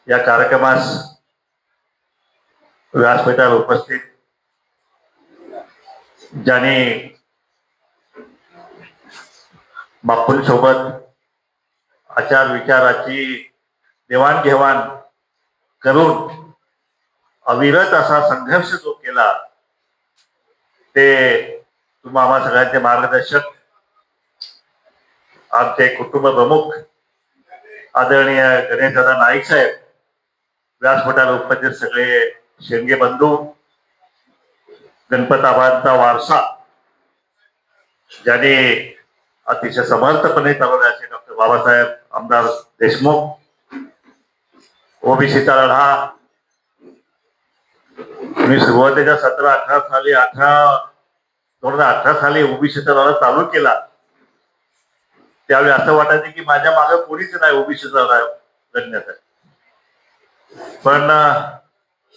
या कार्यक्रमास व्यासपीठावर उपस्थित ज्यांनी बापूंसोबत आचार विचाराची देवाणघेवाण करून अविरत असा संघर्ष जो केला ते तुम्हा आम्हा सगळ्यांचे मार्गदर्शक आमचे कुटुंब प्रमुख आदरणीय गणेशदादा नाईक साहेब, व्यासपीठावर उपस्थित सगळे शेंगे बंधू, गणपत आबांचा वारसा ज्यांनी अतिशय समर्थपणे चालवले असे डॉक्टर बाबासाहेब आमदार देशमुख, ओबीसीचा लढा मी सुरुवातीच्या 2018 साली ओबीसीचा लढा चालू केला. त्यावेळी असं वाटायचं की माझ्या मागे कोणीच नाही ओबीसीचा लढा लढण्यासाठी. पण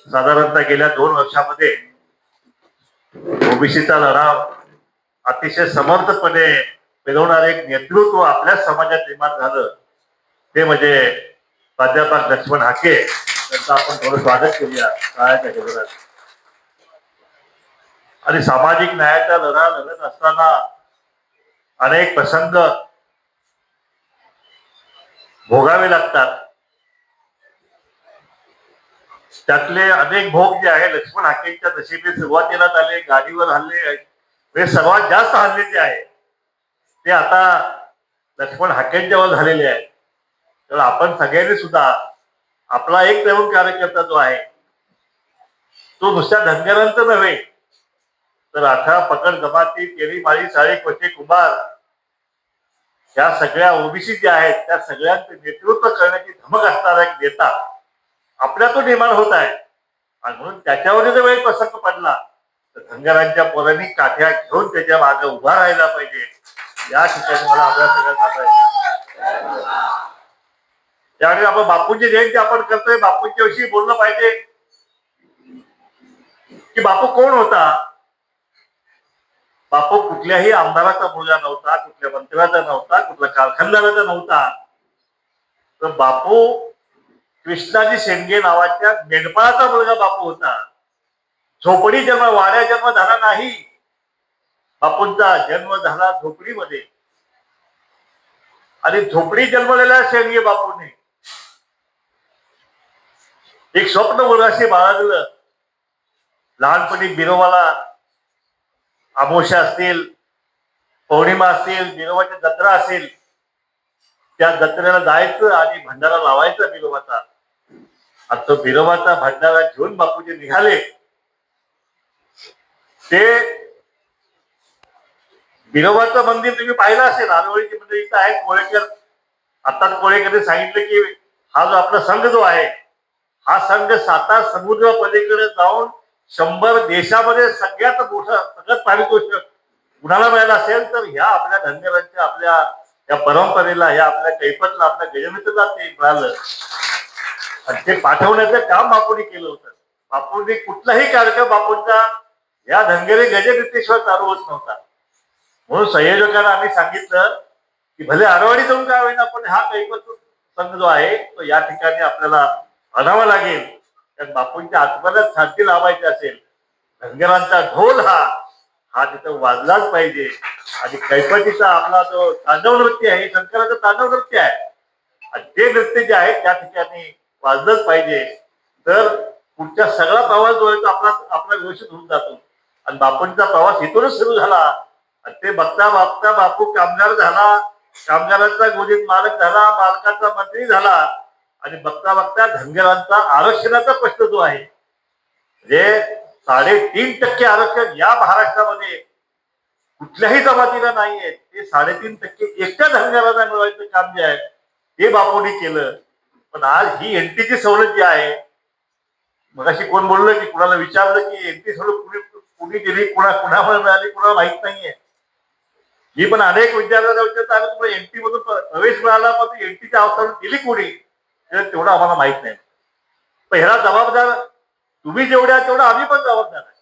साधारणतः गेल्या 2 वर्षामध्ये ओबीसीचा लढा अतिशय समर्थपणे पेलवणारे एक नेतृत्व आपल्या समाजात निर्माण झालं. ते म्हणजे प्राध्यापक लक्ष्मण हाके, त्यांचं आपण थोडं स्वागत करूया काळाच्या गजरात. आणि सामाजिक न्यायाचा लढा लढत असताना अनेक प्रसंग भोगावे लागतात. त्यातले अनेक भोग जे आहे लक्ष्मण हाकेंच्या नशिबी सुरुवातीला आले, गाडीवर हल्ले, हे सर्वात जास्त हल्ले जे आहे ते आता लक्ष्मण हाकेंच्यावर झालेले आहे. तर आपण सगळ्यांनी सुद्धा आपला एक तरुण कार्यकर्ता जो आहे तो नुसत्या धनगरांचं नव्हे तर 18 पकड जमाती, केरी माळी साळी कोचे कुंभार या सगळ्या ओबीसी जे आहेत त्या सगळ्यांचं नेतृत्व करण्याची धमक असणारा एक नेता आपल्यातून निर्माण होत आहे. आणि म्हणून त्याच्यावर जर वेळ प्रसंग पडला तर धनगरांच्या पोरांनी काठ्या घेऊन त्याच्या मागे उभा राहायला पाहिजे. या ठिकाणी मला आपल्या सगळं सांगायचं. त्यावेळी आपण बापूंची जयंती आपण करतोय, बापूंच्या विषयी बोललं पाहिजे की बापू कोण होता. बापू कुठल्याही आमदाराचा मुलगा नव्हता, कुठल्या मंत्र्याचा नव्हता, कुठल्या कारखानदाराचा नव्हता. तर बापू कृष्णाजी शेंडगे नावाच्या मेंढपाळाचा मुलगा बापू होता. झोपडी जन्म, वाड्या जन्म झाला नाही. बापूंचा जन्म झाला झोपडीमध्ये. आणि झोपडी जन्मलेल्या शेंडगे बापूंनी एक स्वप्न मुलाशी बाळगलं. लहानपणी बिरोबाला अमावस्या असतील, पौर्णिमा असतील, बिरोबाची जत्रा असेल, त्या जत्रेला जायचं आणि भंडारा लावायचा बिरोबाचा. आणि तो बिरोबाचा भंडारा घेऊन बापूजी निघाले. ते बिरोबाचं मंदिर तुम्ही पाहिलं असेल, आरवळीची मंदिर इथं आहे. कोळेकर आता कोळेकरने सांगितलं की हा जो आपला संघ जो आहे हा संघ 7 समुद्र पलीकडे जाऊन 100 देशामध्ये सगळ्यात मोठं सगळ्यात पारितोषिक कुणाला मिळालं असेल तर ह्या आपल्या धनगरांच्या आपल्या या परंपरेला, ह्या आपल्या कैपतला, आपल्या गजमित्रला ते मिळालं. आणि ते पाठवण्याचं काम बापूंनी केलं होतं. बापूंनी कुठलाही कार्यक्रम बापूंचा या धनगरी गजमित्रेशिवाय चालू होत नव्हता. म्हणून संयोजकांना आम्ही सांगितलं की भले आरवाडी जाऊन काय होईना पण हा कैपत संघ जो आहे तो या ठिकाणी आपल्याला आणावा लागेल. कारण बापूंच्या आत्म्याला शांती लावायची असेल, धनगरांचा ढोल हा तिथं वाजलाच पाहिजे. आणि कैपतीचा आपला जो तांडव नृत्य आहे, शंकराचं तांडव नृत्य आहे, आणि ते नृत्य जे आहे त्या ठिकाणी वाजलंच पाहिजे. तर पुढचा सगळा प्रवास जो आहे तो आपला व्यवस्थित होऊन जातो. आणि बापूंचा प्रवास इथूनच सुरू झाला. आणि ते बघता बघता बापू कामगार झाला, कामगारांचा गोदीत मालक झाला, मालकाचा मंत्री झाला. आणि बघता बघता धनगरांचा आरक्षणाचा प्रश्न जो आहे म्हणजे 3.5% आरक्षण या महाराष्ट्रामध्ये कुठल्याही जमातीला नाहीये. ते 3.5% एकट्या धनगरांना मिळवायचं काम जे आहे ते बापूंनी केलं. पण आज ही एनटीची सवलत जी आहे, मगाशी कोण बोललं की कुणाला विचारलं की एनटी सवलत कुणी दिली, कुणामुळे मिळाली, कुणाला माहित नाहीये. ही पण अनेक विद्यार्थ्यांना विचारतात तुम्हाला एनटी मधून प्रवेश मिळाला, पण एनटीच्या अवस्था दिली कोणी तेवढं आम्हाला माहित नाही. पण ह्याला जबाबदार तुम्ही जेवढ्या तेवढा आम्ही पण जबाबदार आहे.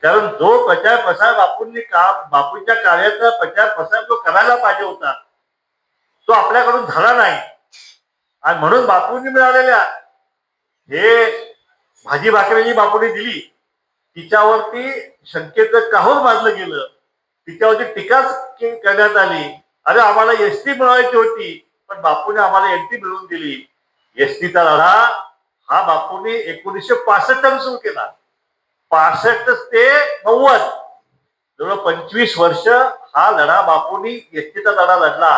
कारण जो प्रचार प्रसार बापूंच्या कार्याचा प्रचार प्रसार जो करायला पाहिजे होता तो आपल्याकडून झाला नाही. आणि म्हणून बापूंनी मिळालेल्या हे भाजी भाकरी जी बापूंनी दिली तिच्यावरती शंकेचं काहून मारलं गेलं, तिच्यावरती टीकाच करण्यात आली. अरे आम्हाला एसटी मिळवायची होती पण बापूने आम्हाला एसटी मिळवून दिली. एसटीचा लढा हा बापूंनी 1965 सुरू केला. 65 ते 90 जवळ 25 वर्ष हा लढा बापूंनी एसटीचा लढा लढला.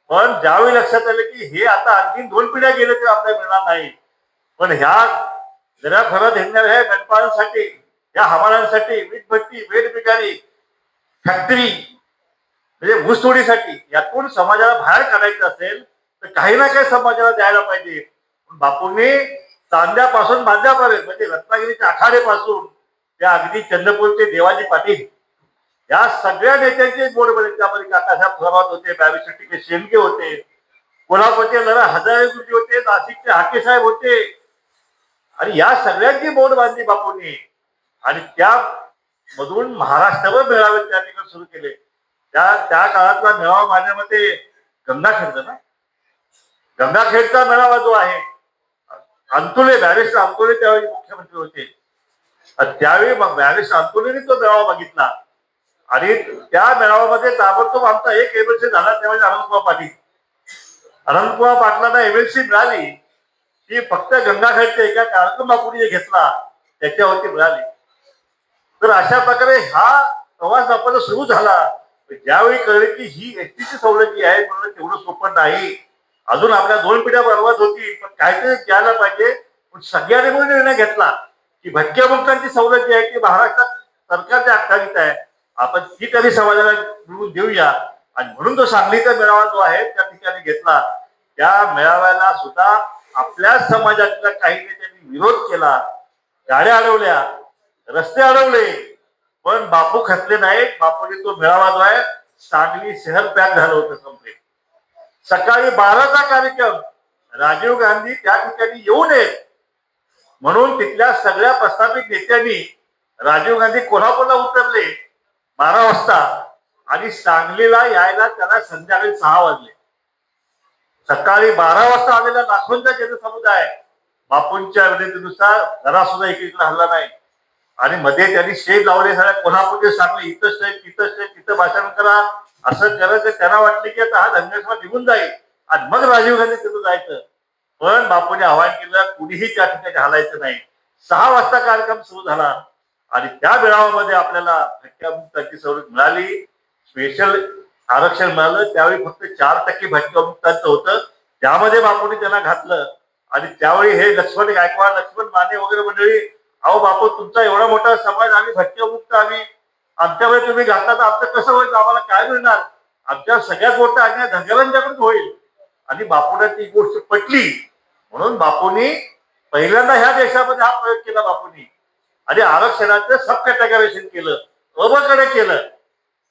पण ज्यावेळी लक्षात आलं की हे आता आणखी 2 पिढ्या गेले तरी आपल्याला मिळणार नाही, पण ह्या जरा खरं घेणाऱ्या गणपाळांसाठी, या हमालांसाठी, वीटभट्टी, वेठबिगारी, फॅक्टरी म्हणजे ऊसतोडीसाठी यातून समाजाला बाहेर काढायचं असेल तर काही ना काही समाजाला द्यायला पाहिजे. बापूंनी चांद्यापासून बांध्यापर्यंत म्हणजे रत्नागिरीच्या आखाड्यापासून त्या अगदी चंद्रपूरचे देवाजी पाटील या सगळ्या नेत्यांचे बोर्डमध्ये त्यामध्ये काकासाहेब थोरात होते, बावीस टिके शेंडगे होते, कोल्हापूरचे लढा हजारे गुरुजी होते, नाशिकचे हाकेसाहेब होते आणि या सगळ्यांची बोर्ड बांधली बापूंनी आणि त्या मधून महाराष्ट्रावर मेळावे त्या ठिकाणी सुरू केले. त्या त्या काळातला मेळावा माझ्या मते गंगाखेडचा ना, गंगाखेडचा मेळावा जो आहे, अंतुले बॅरिस्टर अंतुले त्यावेळी मुख्यमंत्री होते. त्यावेळी बॅरिस्टर अंतुलेने तो मेळावा बघितला आणि त्या मेळाव्यामध्ये ताबडतोब आमचा एक एमएलसी झाला त्यावेळी अनंतकुमार पाटील. अनंतकुमार पाटलांना एमएलसी मिळाली ती फक्त गंगाखेडच्या एका कार्यक्रम बापूंनी जे घेतला त्याच्यावरती मिळाली. तर अशा प्रकारे हा प्रवास आपल्याला सुरू झाला. ज्यावेळी कळले की ही एसटीची सवलत जी आहे म्हणून तेवढं सोपं नाही, अजून आपल्या 2 पिढ्या बरोबर होती पण काहीतरी द्यायला पाहिजे. पण सगळ्यांनी म्हणून निर्णय घेतला की भटक्या मुक्तांची सवलत जी आहे ती महाराष्ट्रात सरकारच्या अखत्यारीत आहे, आपण ती तरी समाजाला मिळवून देऊया. आणि म्हणून तो सांगलीचा मेळावा जो आहे त्या ठिकाणी घेतला. त्या मेळाव्याला सुद्धा आपल्या समाजातल्या काही नेत्यांनी विरोध केला, गाड्या अडवल्या, रस्ते अडवले, पण बापू खचले नाहीत. बापूने तो मेळावा जो आहे सांगली शहर पॅक झालं होतं कंप्लीट. सकाळी 12चा कार्यक्रम, राजीव गांधी त्या ठिकाणी येऊ नयेत म्हणून तिथल्या सगळ्या प्रस्थापित नेत्यांनी राजीव गांधी कोल्हापूरला उतरले 12 वाजता आणि सांगलीला यायला त्याला संध्याकाळी 6 वाजले. सकाळी 12 वाजता आलेला लाखोंचा जनसमुदाय बापूंच्या विनंतीनुसार जरा सुद्धा एकीकडे हल्ला नाही आणि मध्ये त्यांनी शेज लावले, सगळ्या कोल्हापूरचे सांगले इथं स्टेज तिथं स्टेज तिथं भाषण करा असं करायचं. त्यांना वाटलं की आता हा धनगरसभा निघून जाईल आणि मग राजीव गांधी तिथं जायचं. पण बापूने आवाहन केलं कुणीही त्या ठिकाणी हलायचं नाही. 6 वाजता कार्यक्रम सुरू झाला आणि त्या मेळाव्यामध्ये आपल्याला भटक्यामुक्तांची सवलत मिळाली, स्पेशल आरक्षण मिळालं. त्यावेळी फक्त 4% भटक्यामुक्तांचं होतं, त्यामध्ये बापूने त्यांना घातलं. आणि त्यावेळी हे लक्ष्मण गायकवाड, लक्ष्मण माने वगैरे मंडळी, अहो बापू तुमचा एवढा मोठा समाज, आम्ही भटक्यामुक्त, आम्ही आमच्याकडे तुम्ही घातला तर आमचं कसं होईल, आम्हाला काय मिळणार, आमच्या सगळ्यात मोठा अन्याय धनगरांच्याकडेच होईल. आणि बापूला ती गोष्ट पटली म्हणून बापूंनी पहिल्यांदा ह्या देशामध्ये हा प्रयोग केला बापूंनी आणि आरक्षणाचं सब कॅटेगरायझेशन केलं, अबकडे केलं.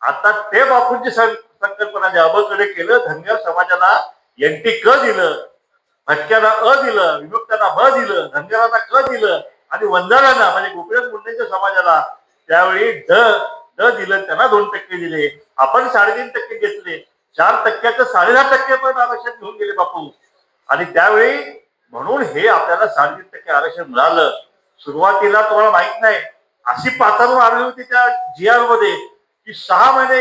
आता ते बापूंची संकल्पना जे अबकडे केलं, धनगर समाजाला एनटी क दिलं, भटक्याला अ दिलं, विमुक्तांना ब दिलं, धनगरांना क दिलं आणि वंजारांना म्हणजे गोपीनाथ मुंडेंच्या समाजाला त्यावेळी ड ड दिलं, त्यांना 2% दिले. आपण 3.5% घेतले, 4%चं 10.5% पण आरक्षण घेऊन गेले बापू. आणि त्यावेळी म्हणून हे आपल्याला 3.5% आरक्षण मिळालं. सुरुवातीला तुम्हाला माहित नाही अशी पातळी आली होती त्या जीआर मध्ये की 6 महिने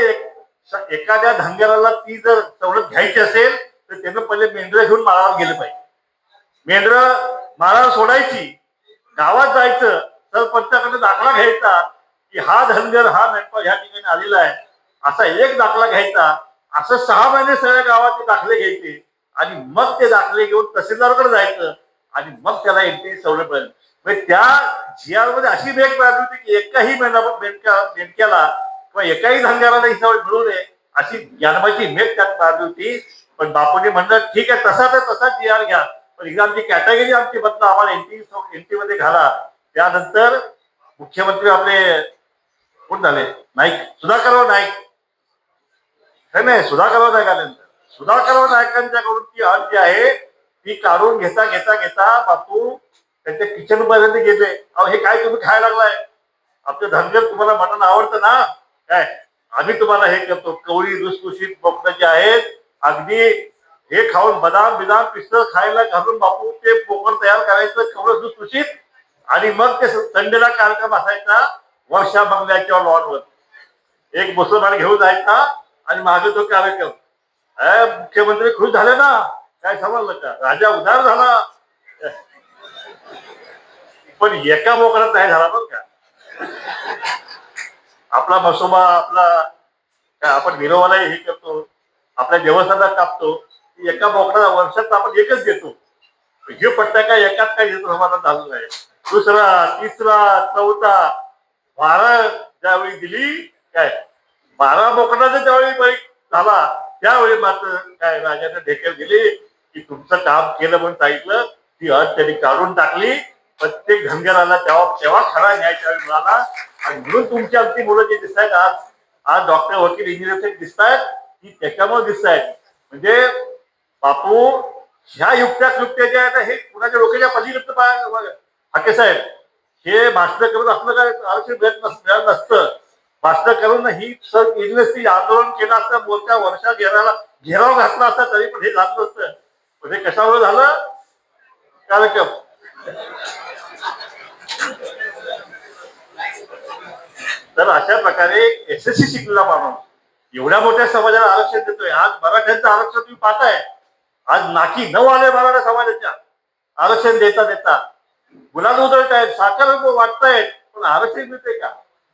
एखाद्या धनगराला ती जर सवलत घ्यायची असेल तर त्यानं पहिले मेंढरं घेऊन माळावर गेले पाहिजे. मेंढरं माळावर सोडायची, गावात जायचं, सरपंचाकडे दाखला घ्यायचा की हा धनगर हा मेंढपाळ ह्या ठिकाणी आलेला आहे, असा एक दाखला घ्यायचा. असं 6 महिने सगळ्या गावाचे दाखले घ्यायचे आणि मग ते दाखले घेऊन तहसीलदाराकडे जायचं आणि मग त्याला एनटी सवलत मिळाली. म्हणजे त्या जीआर मध्ये अशी भेट मिळाली होती की एकाही मेंढक्याला किंवा एकाही धनगराला ही सवलत मिळू नये अशी ज्ञानमाची भेट त्यात मिळाली होती. पण बापूंनी म्हणलं ठीक आहे तसा तर तसाच जीआर घ्या, पण एकदा आमची कॅटेगरी आमची बदला, आम्हाला एनटी मध्ये घाला. त्यानंतर मुख्यमंत्री आपले कोण झाले, नाईक, सुधाकरराव नाईक, नाही सुधाकरराव नाईक आल्यानंतर सुधाकरराव नाईकांच्याकडून ती अट जी आहे ती काढून घेता घेता घेता बापू त्यांच्या किचन पर्यंत गेले. अहो हे काय तुम्ही खायला लागलाय, आपलं धनगर तुम्हाला मटण आवडतं ना, काय आम्ही तुम्हाला हे करतो, कवळी लुसलुशीत बोकडं जे आहेत अगदी हे खाऊन बदाम बिदाम पिस्तं खायला घालून बापू ते पोकर तयार करायचं कवळं सुटसुशीत, आणि मग ते संडेला कार्यक्रम असायचा वर्षा बंगल्याच्या लॉनवर. एक मुसलमान घेऊन जायचा आणि मागे तो कार्यक्रम. मुख्यमंत्री खुश झाले ना, काय समजलं का, राजा उदार झाला. पण एका मोकळ्यात नाही झाला बरं का. आपला मसोबा आपला आपण विरोबाला हे करतो, आपल्या देवस्थानात कापतो, एका बोकडा वर्षात आपण एकच देतो. हे पट्ट्या काय एकाच काय देतो समाधान झालं नाही. दुसरा तिसरा चौथा 12 ज्यावेळी दिली काय 12 बोकडाचा ज्यावेळी बळी झाला, त्यावेळी मात्र काय राजाने ढेकल दिली की तुमचं काम केलं म्हणून सांगितलं. ती अट त्यांनी काढून टाकली. प्रत्येक धनगराला तेव्हा तेव्हा खरा न्याय त्यावेळी मिळाला. आणि म्हणून तुमची आमची मुलं जे दिसत आहेत आज, आज डॉक्टर वकील इंजिनियर दिसत आहेत, ती त्याच्यामुळे दिसत आहेत. म्हणजे बापू ह्या युक्त्या ज्या आहेत हे कुणाच्या डोक्याच्या पलीकडचं हाके साहेब, हे भाषण करून असलं काय आरक्षण मिळत नसतं. भाषण करून ही सर इंग्लिश आंदोलन केलं असतं, मोर्चा वर्षा घेराव घातला असता तरी पण हे झालं नसतं. पण हे कशामुळे झालं कार्यक्रम. तर अशा प्रकारे एसएससी शिकलेला माणूस एवढ्या मोठ्या समाजाला आरक्षण देतोय. आज मराठ्यांचं आरक्षण तुम्ही पाहताय, आज नाकी 9 आले मराठा समाजाच्या आरक्षण देता देता. गुलाल उधळत आहेत, साखर वाटतायत, पण आरक्षण मिळते का,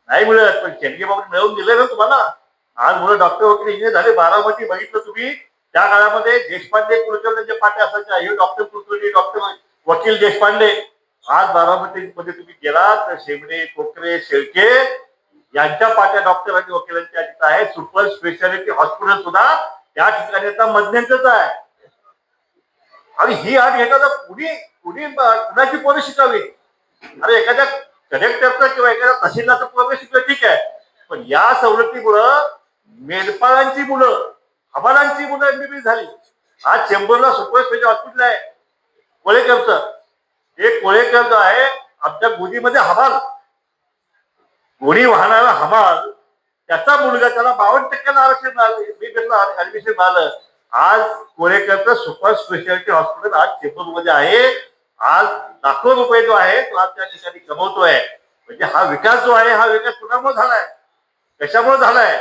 नाही मिळत. पण शेंडगे बाबा मिळवून दिले ना तुम्हाला. आज मुलं डॉक्टर वकील इंजिनियर झाले. बारामती बघितलं तुम्ही, त्या काळामध्ये देशपांडे कुलकर्णीचे पाट्या असायच्या, हे डॉक्टर कुलकर्णी डॉक्टर वकील देशपांडे. आज बारामतीमध्ये तुम्ही गेला तर शेमडे कोकरे शेळके यांच्या पाट्या डॉक्टर आणि वकिलांच्या तिथं आहे. सुपर स्पेशालिटी हॉस्पिटल सुद्धा त्या ठिकाणी आता मध्यंतरच आहे. आणि ही आठ घेताना कुणाची पोरं शिकावी. अरे एखाद्या कलेक्टरचं किंवा एखाद्या तहसीलदारचं पोरं शिकलं ठीक आहे, पण या सवलतीमुळं मेंढपाळांची मुलं हवालांची मुलं एमबीबीएस झाली. आज चेंबूरला सुपर स्पेशल हॉस्पिटल आहे कोळेकरचं. एक कोळेकर जो आहे आमच्या गोदीमध्ये हमाल, गोडी वाहणारा हमाल, त्याचा मुलगा, त्याला 52% आरक्षण मिळालं, ऍडमिशन मिळालं. आज कोळेकरचं सुपर स्पेशालिटी हॉस्पिटल आज चेंबूरमध्ये आहे. आज लाखो रुपये जो आहे तो आज त्या ठिकाणी कमवतोय. म्हणजे हा विकास जो आहे, हा विकास कुणामुळे झालाय, कशामुळे झालाय.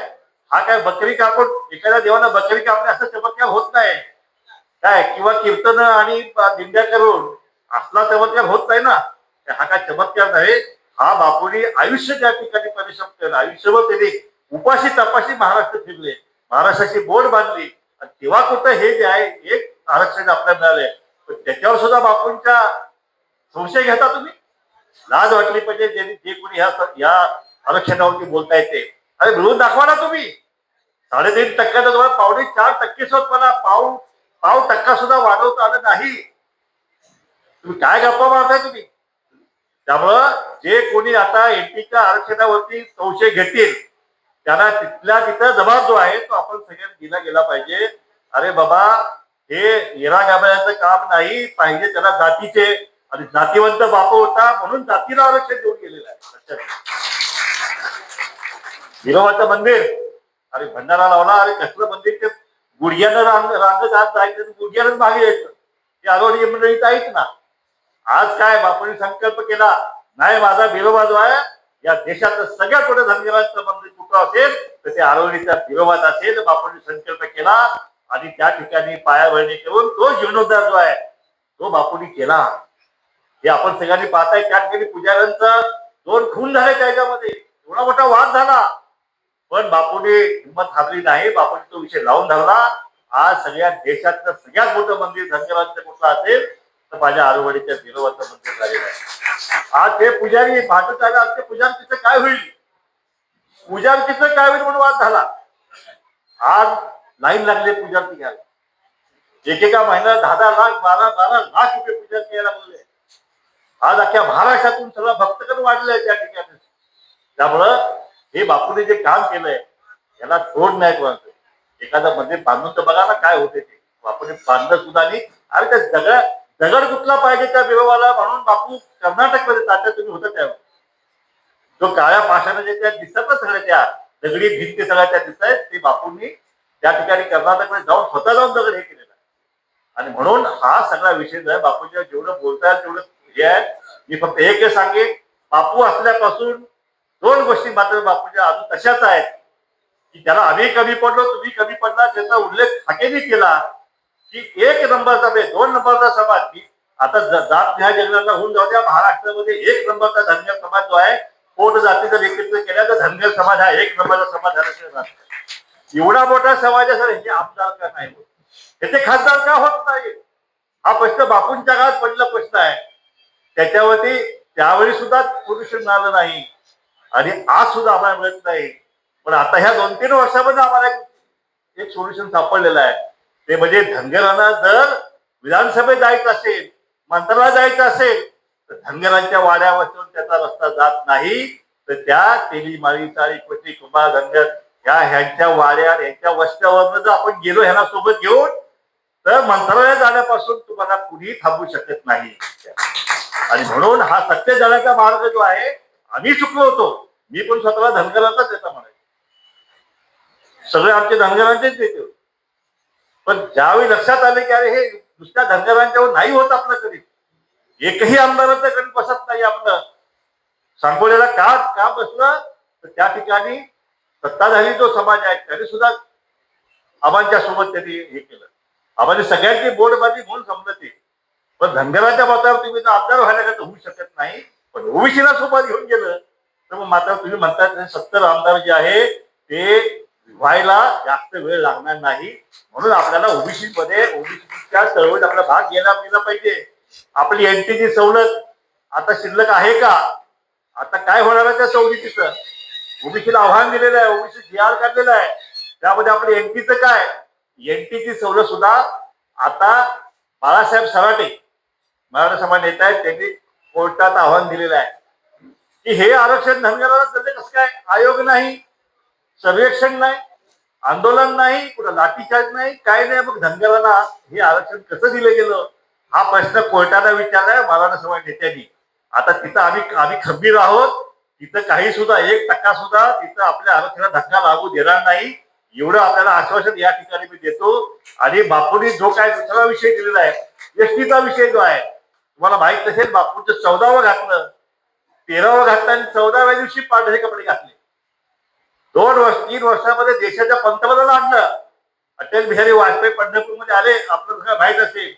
हा काय बकरी कापून एखाद्या देवाला बकरी कापणे असं चमत्कार होत नाही काय, किंवा कीर्तन आणि दिंड्या करून असला चमत्कार होत नाही ना. हा काय चमत्कार नाही. हा बापूंनी आयुष्य त्या ठिकाणी परिश्रम केला. आयुष्यभर त्यांनी उपाशी तपाशी महाराष्ट्र फिरले, महाराष्ट्राची बोट बांधली. आणि तेव्हा कुठं हे जे आहे एक आरक्षण आपल्याला मिळाले, पण त्याच्यावर सुद्धा बापूंच्या संशय घेता तुम्ही. लाज वाटली पाहिजे जे कोणी या आरक्षणावरती बोलता येते. अरे मिळून दाखवा ना तुम्ही. 3.5% तुम्हाला 4.25% सुद्धा मला पाव टक्का सुद्धा वाढवता आलं नाही. तुम्ही काय गप्पा मारताय तुम्ही. त्यामुळं जे कोणी आता एनटीच्या आरक्षणावरती संशय घेतील त्यांना तिथल्या तिथं जबाब जो आहे तो आपण सगळ्यांना दिला गेला पाहिजे. अरे बाबा, हे येरा गाभ्याचं काम नाही पाहिजे, त्याला जातीचे आणि जातीवंत बाप होता म्हणून जातीला आरक्षण देऊन गेलेलं आहे. विरोबाचं मंदिर, अरे भंडारा लावला, अरे कसलं मंदिर, ते गुडघ्यानं रांगत आत जायचं, गुडघ्यानं मागे यायचं. ते आरोडी मंडळीत आहेत ना. आज काय बापूंनी संकल्प केला, नाही माझा बिरोबा जो आहे या देशातलं सगळ्यात मोठं धनगरांचं मंदिर कुठं असेल तर ते आरोडीच्या बिरोबात असेल. बापूंनी संकल्प केला आणि त्या ठिकाणी पायाभरणी करून तो जीर्णोद्धार जो आहे तो बापूंनी केला. हे आपण सगळ्यांनी पाहताय. त्या ठिकाणी पुजाऱ्यांचं 2 खून झाले, त्याच्यामध्ये एवढा मोठा वाद झाला, पण बापूंनी हिंमत हारली नाही. बापूंनी तो विषय लावून धरला. आज सगळ्या देशातलं सगळ्यात मोठं मंदिर धनगरांचं कुठलं असेल तर माझ्या आरोवाडीच्या बिरोबाचं मंदिर झालेलं आहे. आज ते पुजारी भांडत आले, आमच्या पुजारकीचं काय होईल, पुजारकीचं काय होईल म्हणून वाद झाला. आज लाईन लागले पुजारकी घ्यायला. एकेका महिन्याला 10 लाख 12 लाख रुपये पुजारकी घ्यायला लागले. आज अख्ख्या महाराष्ट्रातून सगळं भक्तगण वाढलंय त्या ठिकाणी. त्यामुळं हे बापूने जे काम केलंय याला तोड नाही कोणाचं. एखादं मंदिर बांधून तर बघा ना काय होते ते. बापूने बांधलं सुद्धा नाही. अरे त्या दगड कुठला पाहिजे त्या बिरोबाला म्हणून बापू कर्नाटकमध्ये तात्या तुम्ही होतं त्यावर. जो काळ्या पाषाण जे त्या दिसत ना सगळ्या त्या दगडी भिंती सगळ्या त्या दिसत आहेत, ते बापूंनी त्या ठिकाणी कर्नाटकमध्ये जाऊन स्वतः जाऊन दगड हे केलेलं आहे. आणि म्हणून हा सगळा विषय जो आहे बापूच्या जेवढं बोलता येईल तेवढं हे आहे. मी फक्त एक सांगेन, बापू असल्यापासून दोन गोष्टी मात्र बापूच्या अजून तशाच आहेत की त्याला आम्ही कमी पडलो, तुम्ही कमी पडला, त्याचा उल्लेख हाकेने केला की एक नंबरचा दोन नंबरचा समाज. आता जात न्याय जगण्याला होऊन जाऊ द्या, महाराष्ट्रामध्ये एक नंबरचा धनगर समाज जो आहे, पोट जातीचं एकत्र केल्या तर धनगर समाज हा एक नंबरचा समाज झाला. एवढा मोठा समाज असेल ह्याचे आमदार का नाही होत, त्याचे खासदार का होत नाही, हा प्रश्न बापूंच्या काळात पडला प्रश्न आहे. त्याच्यावरती त्यावेळी सुद्धा सोल्युशन मिळालं नाही आणि आज सुद्धा आम्हाला मिळत नाही. पण आता ह्या 2-3 वर्षामध्ये आम्हाला एक सोल्युशन सापडलेलं आहे. ते म्हणजे धनगरांना जर विधानसभेत जायचं असेल, मंत्रालयात जायचं असेल, तर धनगरांच्या वाड्यावर त्याचा रस्ता जात नाही. तर त्या तेली माळी चाळी कोटी कुंभा धनगर ह्यांच्या वाड्या ह्यांच्या वस्त्यावरनं जर आपण गेलो ह्यांना सोबत घेऊन, तर मंत्रालयात जाण्यापासून तुम्हाला कुणीही थांबू शकत नाही. आणि म्हणून हा सत्य जाण्याचा मार्ग जो आहे, आम्ही चुकलो होतो. मी पण स्वतःला धनगरांचाच येतं म्हणायचं, सगळे आमचे धनगरांचेच नेते होते. पण ज्यावेळी लक्षात आले की अरे हे दुसऱ्या धनगरांच्यावर नाही होत आपलं कधी, एकही आमदाराचं कधी बसत नाही आपलं, सांगोल्याला का बसलं, तर त्या ठिकाणी सत्ताधारी जो समाज आहे त्याने सुद्धा आबांच्या सोबत त्यांनी हे केलं. आबांनी सगळ्यांची बोर्डबाजी म्हणून समजलं ते. पण धनगराच्या मतावर तुम्ही जर आमदार व्हायला का होऊ शकत नाही, पण ओबीसीला सोबत घेऊन गेलं तर मग मात्र तुम्ही म्हणतात 70 आमदार जे आहे ते व्हायला जास्त वेळ लागणार नाही. म्हणून आपल्याला ओबीसीच्या चळवळीत आपला भाग गेला पाहिजे. आपली एनटीची सवलत आता शिल्लक आहे का? आता काय होणार आहे त्या सवलतीचं? ओबीसीला आव्हान दिलेलं आहे, ओबीसी जी आर काढलेला आहे, त्यामध्ये आपली एनटीचं काय? एनटीची सवलत सुद्धा आता बाळासाहेब सराटे मराठा समाज नेता आहेत, त्यांनी कोर्टात आव्हान दिलेलं आहे की हे आरक्षण धनगराला कसं काय? आयोग नाही, सर्वेक्षण नाही, आंदोलन नाही, कुठं लाठीचार्ज नाही, काय नाही, मग धनगराला हे आरक्षण कसं दिलं गेलं हा प्रश्न कोर्टाला विचारलाय मराठा समाज नेत्यांनी. आता तिथं आम्ही खंबीर आहोत, तिथं काही सुद्धा 1% सुद्धा तिथं आपल्या आरक्षणाला धक्का लागू देणार नाही, एवढं आपल्याला आश्वासन या ठिकाणी मी देतो. आणि बापूंनी जो काय दुसरा विषय दिलेला आहे एसटीचा विषय जो आहे, तुम्हाला माहित नसेल, बापूंचं 14वं घातलं, 13वं घातलं आणि 14व्या दिवशी पांढरे कपडे घातले. 3 वर्षामध्ये देशाच्या पंतप्रधान आणलं. अटल बिहारी वाजपेयी पंढरपूरमध्ये आले, आपलं माहित असेल.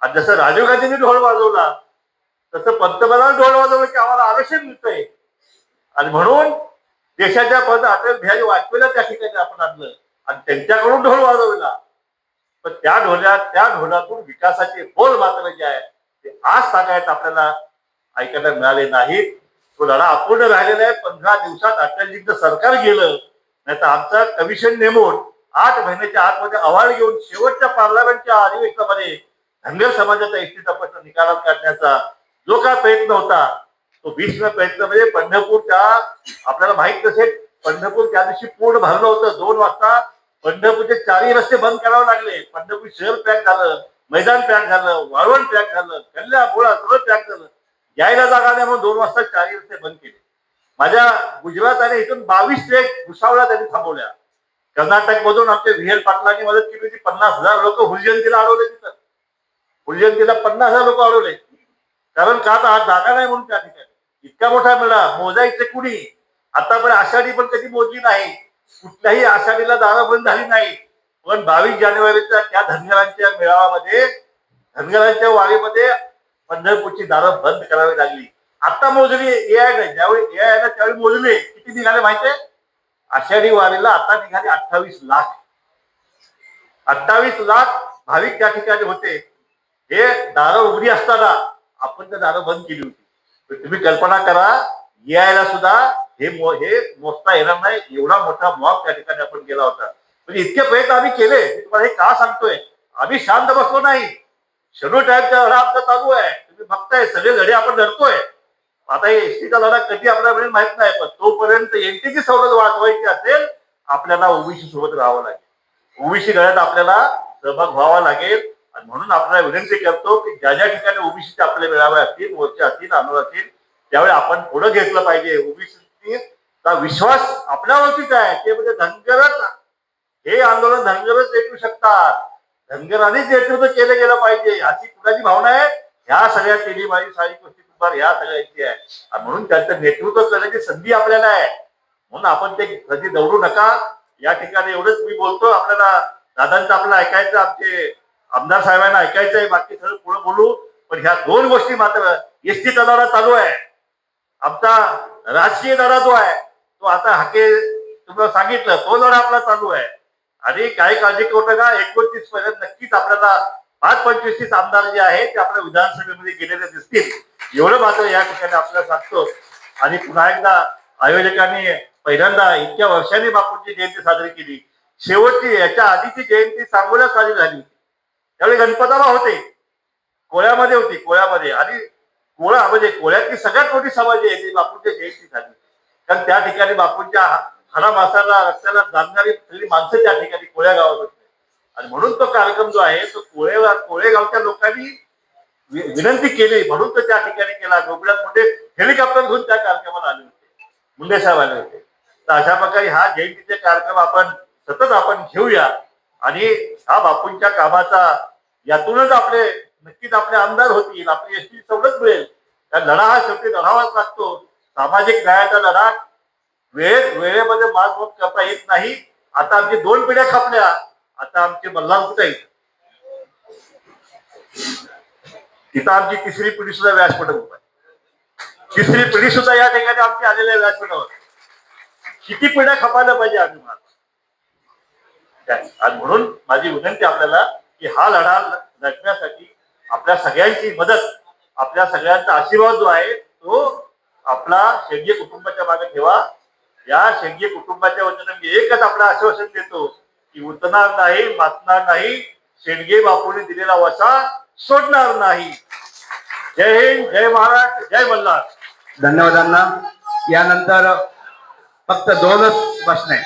आणि जसं राजीव गांधींनी ढोल वाजवला तसं पंतप्रधान ढोल वाजवलं की आम्हाला आरक्षण मिळतंय. आणि म्हणून देशाच्या अटल बिहारी वाजपेयीला त्या ठिकाणी आपण आणलं आणि त्यांच्याकडून ढोल वाजवला. पण त्या ढोलातून विकासाचे बोल मात्र जे आहे ते आज सांगायचं आपल्याला ऐकायला मिळाले नाहीत. तो लढा अपूर्ण राहिलेला आहे. 15 दिवसात अटलजींचं सरकार गेलं, नाही तर आमचा कमिशन नेमून 8 महिन्याच्या आतमध्ये अहवाल घेऊन शेवटच्या पार्लमेंटच्या अधिवेशनामध्ये धनगर समाजाचा एसटीचा प्रश्न निकालात काढण्याचा जो काय प्रयत्न होता, तो 20व्या प्रयत्न म्हणजे पंढरपूरच्या, आपल्याला माहित नसेल, पंढरपूर त्या दिवशी पूर्ण भरलं होतं. 2 वाजता पंढरपूरचे 4ही रस्ते बंद करावे लागले. पंढरपूर शहर पॅक झालं, मैदान पॅक झालं, वाळवण पॅक झालं, कल्ल्या बोळा सगळं पॅक झालं. यायला जागा नाही म्हणून 2 वाजता 4ही रस्ते बंद केले. माझ्या गुजरात इथून 22 ट्रेन भुसावळला त्यांनी थांबवल्या. कर्नाटक मधून आमच्या व्ही एल पाटलांनी मदत केली होती. 50,000 लोक हुलजयंतीला अडवले तिथं. हुलजयंतीला 50,000 लोक अडवले, कारण का आता जागा नाही म्हणून. त्या ठिकाणी इतका मोठा मेळा मोजायचे कुणी? आता पण आषाढी पण कधी मोजली नाही, कुठल्याही आषाढीला दारा बंद झाली नाही. पण 22 जानेवारीच्या त्या धनगरांच्या मेळाव्यामध्ये, धनगरांच्या वारीमध्ये पंढरपूरची दारं बंद करावी लागली. आता मोजली एआय नाही, ज्यावेळी एआय ना त्यावेळी मोजले किती निघाले माहितीये? आषाढी वारीला आता निघाले 28 लाख. 28 लाख भाविक त्या ठिकाणी होते. हे दारं उघडी असताना आपण त्या दारं बंद केली होती. तुम्ही कल्पना करा, यायला सुद्धा हे मोजता येणार नाही, एवढा मोठा मॉब त्या ठिकाणी आपण केला होता. म्हणजे इतके प्रयत्न आम्ही केले. तुम्हाला हे का सांगतोय? आम्ही शांत बसलो नाही. शेड्यूल टाईमचा लढा आपला चालू आहे. तुम्ही बघताय सगळे लढे आपण लढतोय. आता एसटीचा लढा कधी आपल्याला माहित नाही, पण तोपर्यंत एनटीची सवलत वाचवायची असेल आपल्याला ओबीसी सोबत राहावं लागेल. ओबीसी लढ्यात आपल्याला सहभाग व्हावा लागेल. आणि म्हणून आपल्याला विनंती करतो की ज्या ज्या ठिकाणी ओबीसीचे आपले मेळावे असतील, मोर्चे असतील, आंदोलन असतील, त्यावेळी आपण पुढे घेतलं पाहिजे. ओबीसीचा विश्वास आपल्यावरतीच आहे. ते म्हणजे धनगरच, हे आंदोलन धनगरच ऐकू शकतात. धनगरांनीच नेतृत्व केलं गेलं पाहिजे अशी कुणाची भावना आहे. ह्या सगळ्या तेलीबाई साई गोष्टी कुंभार ह्या सगळ्यांची आहे आणि म्हणून त्यांचं नेतृत्व करण्याची संधी आपल्याला आहे. म्हणून आपण ते कधी दौडू नका. या ठिकाणी एवढंच मी बोलतो. आपल्याला दादांचं आपलं ऐकायचं, आमचे आमदार साहेबांना ऐकायचं आहे. बाकी सगळं पुढे बोलू. पण ह्या दोन गोष्टी मात्र एसटी लढा चालू आहे. आमचा राजकीय लढा जो आहे तो आता हाके तुम्हाला सांगितलं तो लढा आपला चालू आहे. आणि काही काळजी करू नका. 29 पर्यंत नक्कीच आपल्याला 5-25 आमदार जे आहेत ते आपल्या विधानसभेमध्ये गेलेले दिसतील. एवढं मात्र या ठिकाणी आपल्याला सांगतो. आणि पुन्हा एकदा आयोजकांनी पहिल्यांदा इतक्या वर्षांनी बापूंची जयंती साजरी केली. शेवटची याच्या आधीची जयंती सांगोल्यात साजरी झाली होती. त्यावेळी गणपताबा होते, कोळ्यामध्ये होती, कोळ्यामध्ये. आणि कोळा म्हणजे कोळ्यातली सगळ्यात मोठी सभा जी आहे ती बापूंच्या जयंती झाली. कारण त्या ठिकाणी बापूंच्या हाडा मासाला रस्त्याला जाणणारी सगळी माणसं त्या ठिकाणी कोळ्या गावात होती. आणि म्हणून तो कार्यक्रम जो आहे तो कोळेगावच्या लोकांनी विनंती केली म्हणून तो त्या ठिकाणी केला. गोकुळात मुंडे हेलिकॉप्टर घेऊन त्या कार्यक्रमाला आले होते, मुंडे साहेब आले होते. तर अशा प्रकारे हा जयंतीचे कार्यक्रम आपण सतत आपण घेऊया. आणि हा बापूंच्या कामाचा यातूनच आपले नक्कीच आपले आमदार होतील, आपली एसटी सवलत मिळेल. त्या लढा हा शेवटी लढावाच लागतो. सामाजिक न्यायाचा लढा वेळेमध्ये मागमोग करता येत नाही. आता आमची 2 पिढ्या खपल्या. आता आमचे मल्हार कुठे आहेत? तिथं आमची 3री पिढी सुद्धा व्यासपीठावर उभा आहे. 3री पिढी सुद्धा या ठिकाणी आमची आलेल्या व्यासपीठावर. किती पिढ्या खपायला पाहिजे आम्ही मला. आणि म्हणून माझी विनंती आपल्याला की हा लढा लढण्यासाठी आपल्या सगळ्यांची मदत, आपल्या सगळ्यांचा आशीर्वाद जो आहे तो आपला शेंडगे कुटुंबाच्या मागे ठेवा. या शेंडगे कुटुंबाच्या वतीनं मी एकच आपलं आश्वासन देतो की उतरणार नाही, मातणार नाही. शेंडगे बापूंनी दिलेला वसा सोडणार नाही. जय हिंद, जय महाराष्ट्र, जय मल्हार. धन्यवादांना. यानंतर फक्त 2च प्रश्न आहेत.